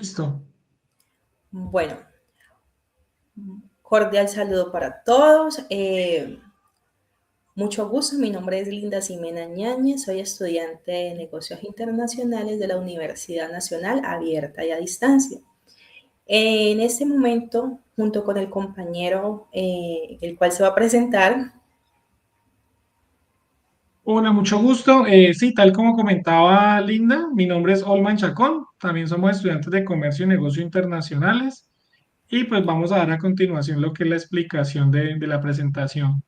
Listo. Bueno, cordial saludo para todos. Mucho gusto, mi nombre es Linda Ximena Ñáñez, soy estudiante de Negocios Internacionales de la Universidad Nacional Abierta y a Distancia. En este momento, junto con el compañero, el cual se va a presentar. Hola, mucho gusto. Sí, tal como comentaba Linda, mi nombre es Olman Chacón. También somos estudiantes de Comercio y Negocios Internacionales. Y pues vamos a dar a continuación lo que es la explicación de la presentación.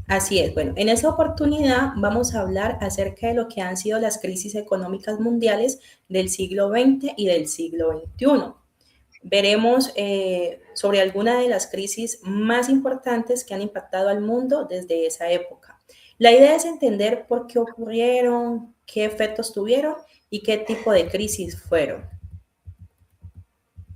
Así es, bueno, en esta oportunidad vamos a hablar acerca de lo que han sido las crisis económicas mundiales del siglo XX y del siglo XXI. Veremos sobre algunas de las crisis más importantes que han impactado al mundo desde esa época. La idea es entender por qué ocurrieron, qué efectos tuvieron y qué tipo de crisis fueron.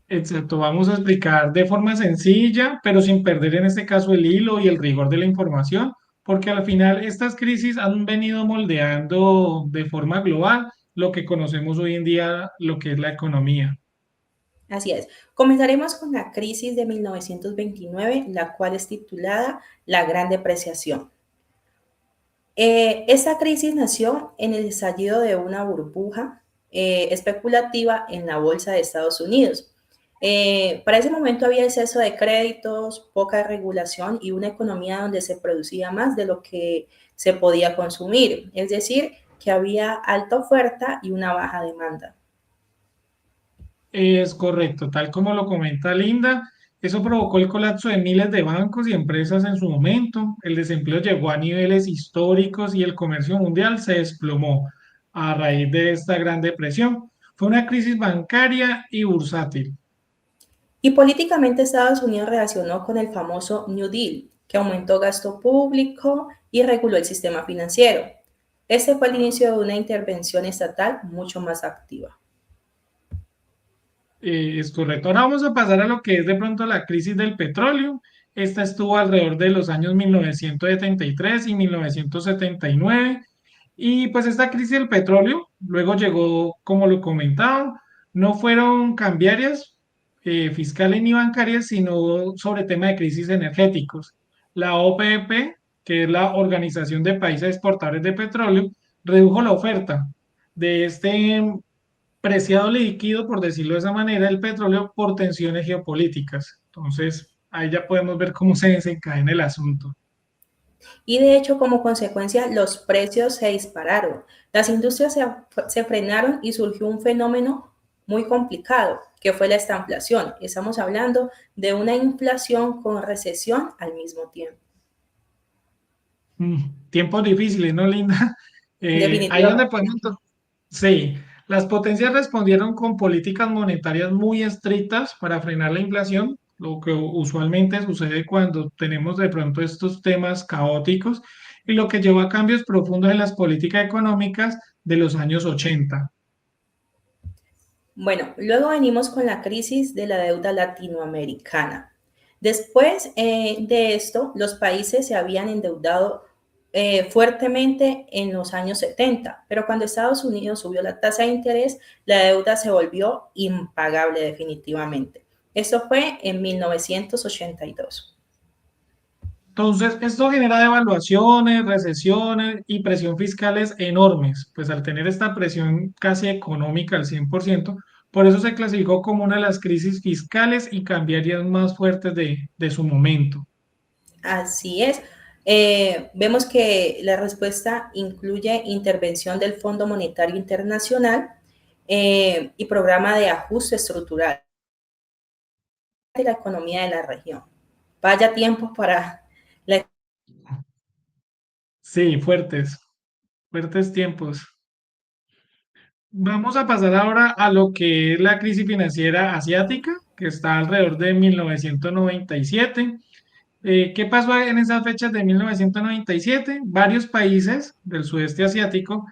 Exacto, vamos a explicar de forma sencilla, pero sin perder en este caso el hilo y el rigor de la información, porque al final estas crisis han venido moldeando de forma global lo que conocemos hoy en día, lo que es la economía. Así es. Comenzaremos con la crisis de 1929, la cual es titulada La Gran Depreciación. Esta crisis nació en el estallido de una burbuja especulativa en la bolsa de Estados Unidos. Para ese momento había exceso de créditos, poca regulación y una economía donde se producía más de lo que se podía consumir, es decir, que había alta oferta y una baja demanda. Es correcto, tal como lo comenta Linda, eso provocó el colapso de miles de bancos y empresas en su momento, el desempleo llegó a niveles históricos y el comercio mundial se desplomó a raíz de esta gran depresión. Fue una crisis bancaria y bursátil. Y políticamente Estados Unidos reaccionó con el famoso New Deal, que aumentó gasto público y reguló el sistema financiero. Este fue el inicio de una intervención estatal mucho más activa. Es correcto. Ahora vamos a pasar a lo que es de pronto la crisis del petróleo. Esta estuvo alrededor de los años 1973 y 1979. Y pues esta crisis del petróleo luego llegó, como lo comentaba, no fueron cambiarias, fiscales ni bancarias, sino sobre tema de crisis energéticos. La OPEP, que es la Organización de Países Exportadores de Petróleo, redujo la oferta de este preciado líquido, por decirlo de esa manera, el petróleo por tensiones geopolíticas. Entonces, ahí ya podemos ver cómo se desencadena el asunto. Y de hecho, como consecuencia, los precios se dispararon. Las industrias se frenaron y surgió un fenómeno muy complicado, que fue la estanflación. Estamos hablando de una inflación con recesión al mismo tiempo. Tiempos difíciles, ¿no, Linda? Ahí donde Definitivamente. podemos, sí, las potencias respondieron con políticas monetarias muy estrictas para frenar la inflación, lo que usualmente sucede cuando tenemos de pronto estos temas caóticos, y lo que llevó a cambios profundos en las políticas económicas de los años 80. Bueno, luego venimos con la crisis de la deuda latinoamericana. Después de esto, los países se habían endeudado fuertemente en los años 70, pero cuando Estados Unidos subió la tasa de interés, la deuda se volvió impagable definitivamente. Esto fue en 1982. Entonces, esto genera devaluaciones, recesiones y presión fiscales enormes, pues al tener esta presión casi económica al 100%, por eso se clasificó como una de las crisis fiscales y cambiarias más fuertes de su momento. Así es. Vemos que la respuesta incluye intervención del Fondo Monetario Internacional y programa de ajuste estructural de la economía de la región. Vaya tiempo para la... Sí, fuertes, fuertes tiempos. Vamos a pasar ahora a lo que es la crisis financiera asiática, que está alrededor de 1997. ¿Qué pasó en esas fechas de 1997? Varios países del sudeste asiático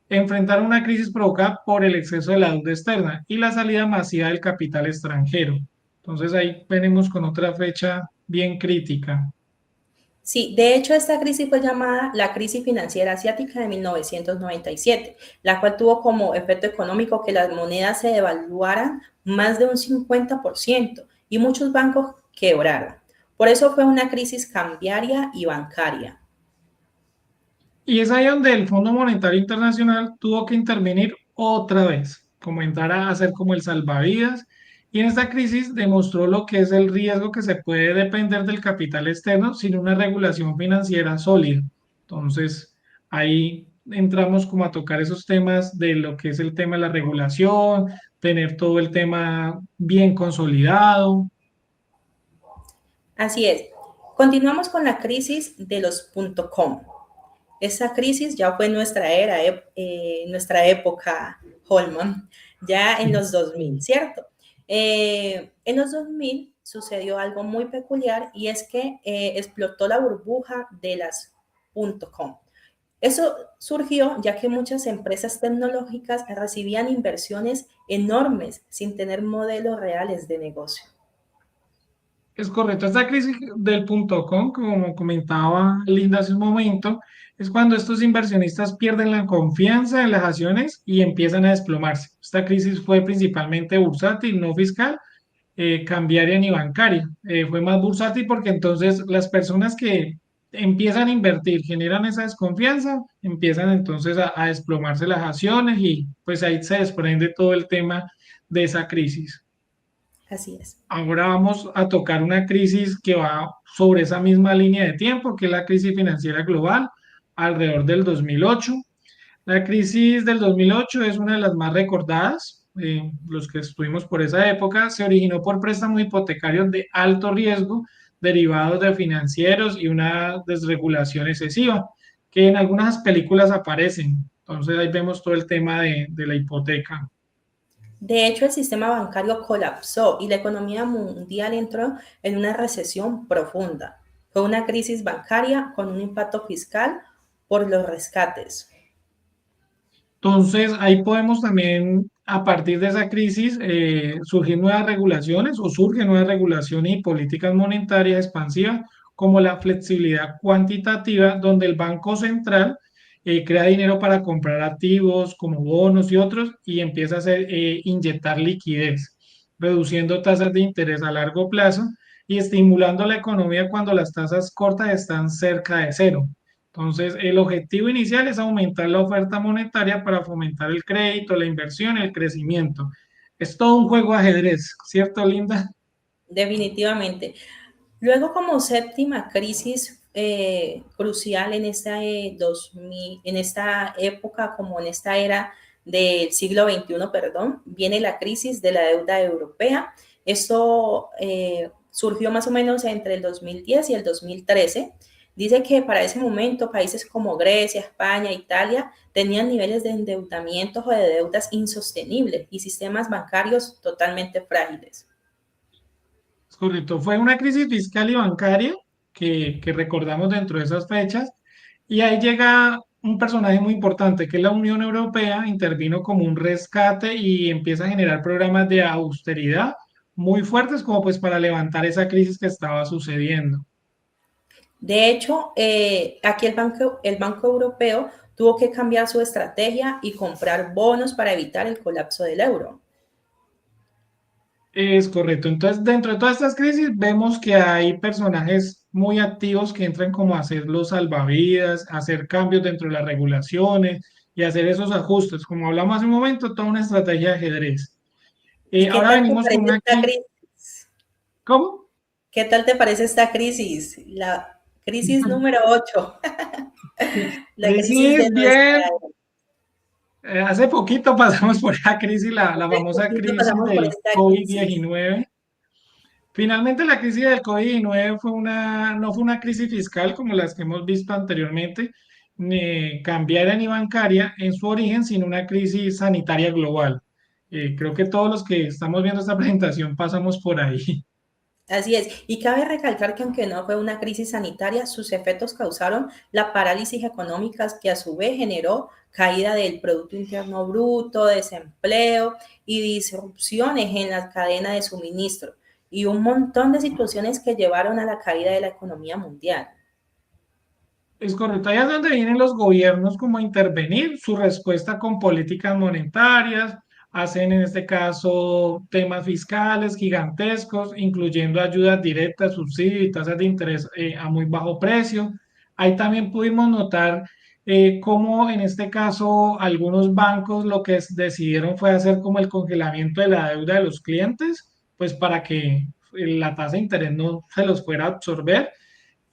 enfrentaron una crisis provocada por el exceso de la deuda externa y la salida masiva del capital extranjero. Entonces ahí venimos con otra fecha bien crítica. Sí, de hecho esta crisis fue llamada la crisis financiera asiática de 1997, la cual tuvo como efecto económico que las monedas se devaluaran más de un 50%, y muchos bancos quebraron. Por eso fue una crisis cambiaria y bancaria. Y es ahí donde el Fondo Monetario Internacional tuvo que intervenir otra vez, comenzar a hacer como el salvavidas. Y en esta crisis demostró lo que es el riesgo que se puede depender del capital externo sin una regulación financiera sólida. Entonces, ahí entramos como a tocar esos temas de lo que es el tema de la regulación, tener todo el tema bien consolidado. Así es. Continuamos con la crisis de los .com. Esa crisis ya fue nuestra época, Holman, ya en los 2000, ¿cierto? En los 2000 sucedió algo muy peculiar y es que explotó la burbuja de las .com. Eso surgió ya que muchas empresas tecnológicas recibían inversiones enormes sin tener modelos reales de negocio. Es correcto, esta crisis del punto com, como comentaba Linda hace un momento, es cuando estos inversionistas pierden la confianza en las acciones y empiezan a desplomarse. Esta crisis fue principalmente bursátil, no fiscal, cambiaria ni bancaria. Fue más bursátil porque entonces las personas que empiezan a invertir generan esa desconfianza, empiezan entonces a desplomarse las acciones y pues ahí se desprende todo el tema de esa crisis. Así es. Ahora vamos a tocar una crisis que va sobre esa misma línea de tiempo, que es la crisis financiera global, alrededor del 2008. La crisis del 2008 es una de las más recordadas. Los que estuvimos por esa época se originó por préstamos hipotecarios de alto riesgo derivados de financieros y una desregulación excesiva, que en algunas películas aparecen. Entonces ahí vemos todo el tema de la hipoteca. De hecho, el sistema bancario colapsó y la economía mundial entró en una recesión profunda. Fue una crisis bancaria con un impacto fiscal por los rescates. Entonces, ahí podemos también, a partir de esa crisis, surgir nuevas regulaciones o surgen nuevas regulaciones y políticas monetarias expansivas, como la flexibilidad cuantitativa, donde el Banco Central crea dinero para comprar activos como bonos y otros y empieza a inyectar liquidez, reduciendo tasas de interés a largo plazo y estimulando la economía cuando las tasas cortas están cerca de cero. Entonces, el objetivo inicial es aumentar la oferta monetaria para fomentar el crédito, la inversión y el crecimiento. Es todo un juego de ajedrez, ¿cierto, Linda? Definitivamente. Luego, como séptima crisis crucial en en esta época, como en esta era del siglo XXI, perdón, viene la crisis de la deuda europea. Esto surgió más o menos entre el 2010 y el 2013. Dice que para ese momento países como Grecia, España, Italia tenían niveles de endeudamiento o de deudas insostenibles y sistemas bancarios totalmente frágiles. Es correcto. Fue una crisis fiscal y bancaria que recordamos dentro de esas fechas. Y ahí llega un personaje muy importante, que es la Unión Europea, intervino como un rescate y empieza a generar programas de austeridad muy fuertes como pues para levantar esa crisis que estaba sucediendo. De hecho, aquí el Banco Europeo tuvo que cambiar su estrategia y comprar bonos para evitar el colapso del euro. Es correcto. Entonces, dentro de todas estas crisis, vemos que hay personajes muy activos que entran como a hacer los salvavidas, a hacer cambios dentro de las regulaciones y hacer esos ajustes. Como hablamos hace un momento, toda una estrategia de ajedrez. ¿Y qué Ahora tal te venimos con parece una esta crisis. crisis? ¿Cómo? ¿Qué tal te parece esta crisis? La crisis número 8, la crisis de Crisis, nuestra bien. Hace poquito pasamos por la crisis, la hace famosa poquito crisis pasamos por del esta crisis. COVID-19. Finalmente, la crisis del COVID-19 no fue una crisis fiscal como las que hemos visto anteriormente, ni cambiaria ni bancaria en su origen, sino una crisis sanitaria global. Creo que todos los que estamos viendo esta presentación pasamos por ahí. Así es. Y cabe recalcar que aunque no fue una crisis sanitaria, sus efectos causaron la parálisis económica que a su vez generó caída del Producto Interno Bruto, desempleo y disrupciones en la cadena de suministro y un montón de situaciones que llevaron a la caída de la economía mundial. Es correcto, ahí es donde vienen los gobiernos como a intervenir, su respuesta con políticas monetarias, hacen en este caso temas fiscales gigantescos, incluyendo ayudas directas, subsidios y tasas de interés a muy bajo precio. Ahí también pudimos notar cómo en este caso algunos bancos lo que decidieron fue hacer como el congelamiento de la deuda de los clientes, pues para que la tasa de interés no se los fuera a absorber.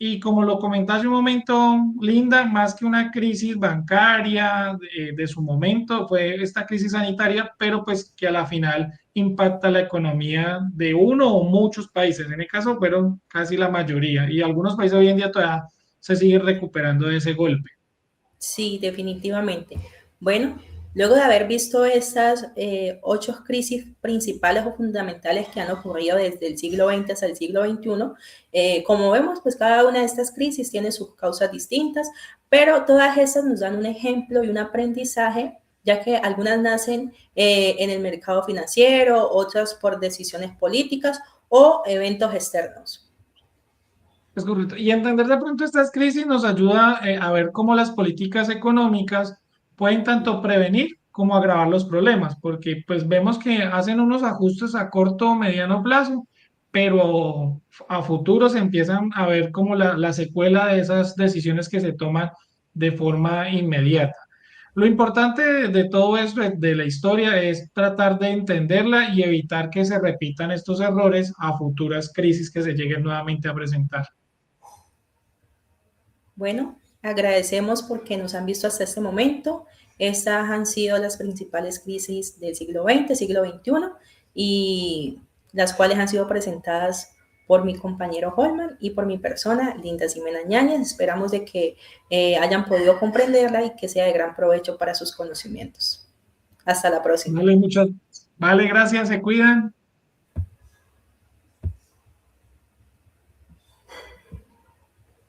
Y como lo comentaste un momento, Linda, más que una crisis bancaria de su momento, fue esta crisis sanitaria, pero pues que a la final impacta la economía de uno o muchos países. En el caso fueron casi la mayoría y algunos países hoy en día todavía se siguen recuperando de ese golpe. Sí, definitivamente. Bueno, luego de haber visto estas 8 crisis principales o fundamentales que han ocurrido desde el siglo XX hasta el siglo XXI, como vemos, pues cada una de estas crisis tiene sus causas distintas, pero todas estas nos dan un ejemplo y un aprendizaje, ya que algunas nacen en el mercado financiero, otras por decisiones políticas o eventos externos. Es correcto. Y entender de pronto estas crisis nos ayuda a ver cómo las políticas económicas pueden tanto prevenir como agravar los problemas, porque pues vemos que hacen unos ajustes a corto o mediano plazo, pero a futuro se empiezan a ver como la secuela de esas decisiones que se toman de forma inmediata. Lo importante de todo esto, de la historia, es tratar de entenderla y evitar que se repitan estos errores a futuras crisis que se lleguen nuevamente a presentar. Bueno, agradecemos porque nos han visto hasta este momento. Estas han sido las principales crisis del siglo XX, siglo XXI, y las cuales han sido presentadas por mi compañero Holman y por mi persona, Linda Ximena Ñáñez. Esperamos de que hayan podido comprenderla y que sea de gran provecho para sus conocimientos. Hasta la próxima. Vale, muchas, vale, gracias, se cuidan.